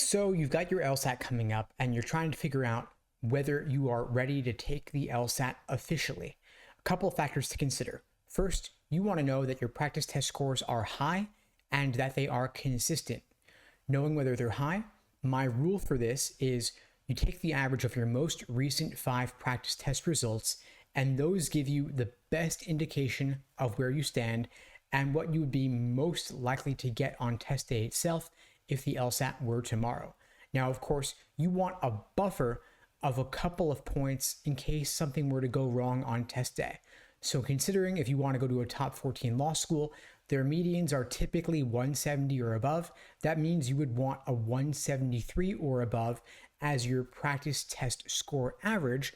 So you've got your LSAT coming up and you're trying to figure out whether you are ready to take the LSAT officially. A couple of factors to consider. First, you want to know that your practice test scores are high and that they are consistent. Knowing whether they're high, my rule for this is you take the average of your most recent 5 practice test results, and those give you the best indication of where you stand and what you would be most likely to get on test day itself if the LSAT were tomorrow. Now, of course, you want a buffer of a couple of points in case something were to go wrong on test day. So considering if you want to go to a top 14 law school, their medians are typically 170 or above. That means you would want a 173 or above as your practice test score average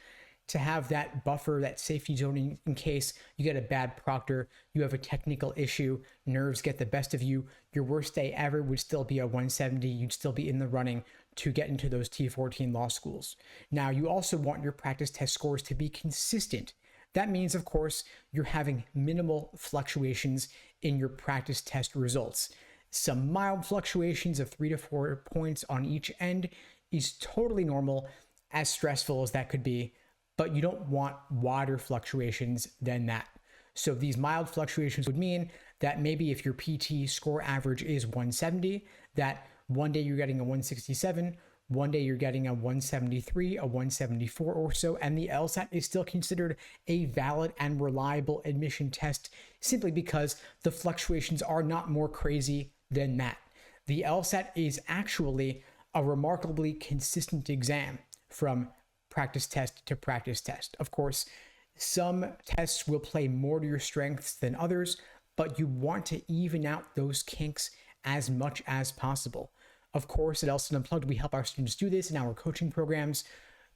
to have that buffer, that safety zone in case you get a bad proctor, you have a technical issue, nerves get the best of you, your worst day ever would still be a 170, you'd still be in the running to get into those T14 law schools. Now, you also want your practice test scores to be consistent. That means, of course, you're having minimal fluctuations in your practice test results. Some mild fluctuations of 3 to 4 points on each end is totally normal, as stressful as that could be, but you don't want wider fluctuations than that. So these mild fluctuations would mean that maybe if your PT score average is 170, that one day you're getting a 167, one day you're getting a 173, a 174 or so, and the LSAT is still considered a valid and reliable admission test simply because the fluctuations are not more crazy than that. The LSAT is actually a remarkably consistent exam from practice test to practice test. Of course, some tests will play more to your strengths than others, but you want to even out those kinks as much as possible. Of course, at LSAT Unplugged, we help our students do this in our coaching programs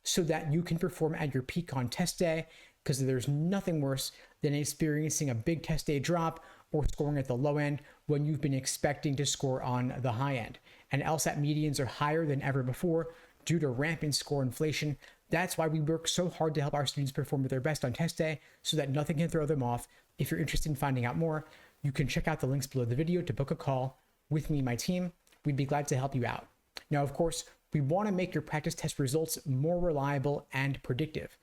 so that you can perform at your peak on test day, because there's nothing worse than experiencing a big test day drop or scoring at the low end when you've been expecting to score on the high end. And LSAT medians are higher than ever before due to rampant score inflation. That's why we work so hard to help our students perform at their best on test day so that nothing can throw them off. If you're interested in finding out more, you can check out the links below the video to book a call with me and my team. We'd be glad to help you out. Now, of course, we want to make your practice test results more reliable and predictive.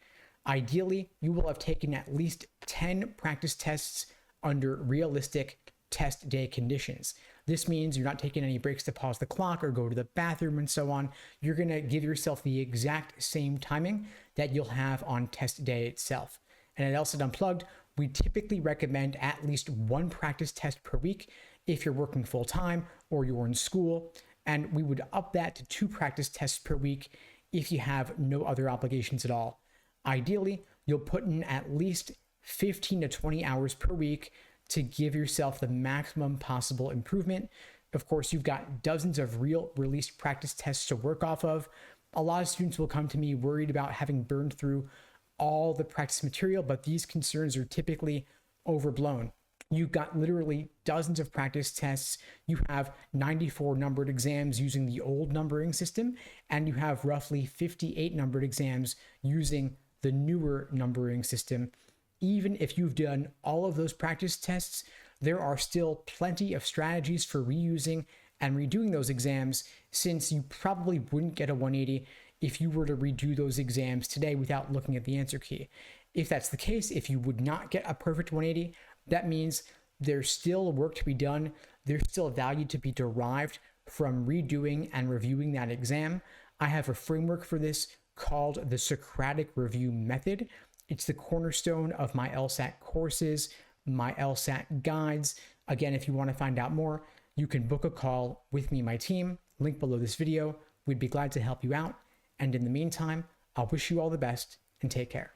Ideally, you will have taken at least 10 practice tests under realistic test day conditions. This means you're not taking any breaks to pause the clock or go to the bathroom and so on. You're going to give yourself the exact same timing that you'll have on test day itself. And at LSAT Unplugged, we typically recommend at least 1 practice test per week if you're working full time or you're in school. And we would up that to 2 practice tests per week if you have no other obligations at all. Ideally, you'll put in at least 15 to 20 hours per week to give yourself the maximum possible improvement. Of course, you've got dozens of real released practice tests to work off of. A lot of students will come to me worried about having burned through all the practice material, but these concerns are typically overblown. You've got literally dozens of practice tests. You have 94 numbered exams using the old numbering system, and you have roughly 58 numbered exams using the newer numbering system. Even if you've done all of those practice tests, there are still plenty of strategies for reusing and redoing those exams, since you probably wouldn't get a 180 if you were to redo those exams today without looking at the answer key. If that's the case, if you would not get a perfect 180, that means there's still work to be done. There's still value to be derived from redoing and reviewing that exam. I have a framework for this called the Socratic Review Method. It's the cornerstone of my LSAT courses, my LSAT guides. Again, if you want to find out more, you can book a call with me and my team. Link below this video. We'd be glad to help you out. And in the meantime, I'll wish you all the best and take care.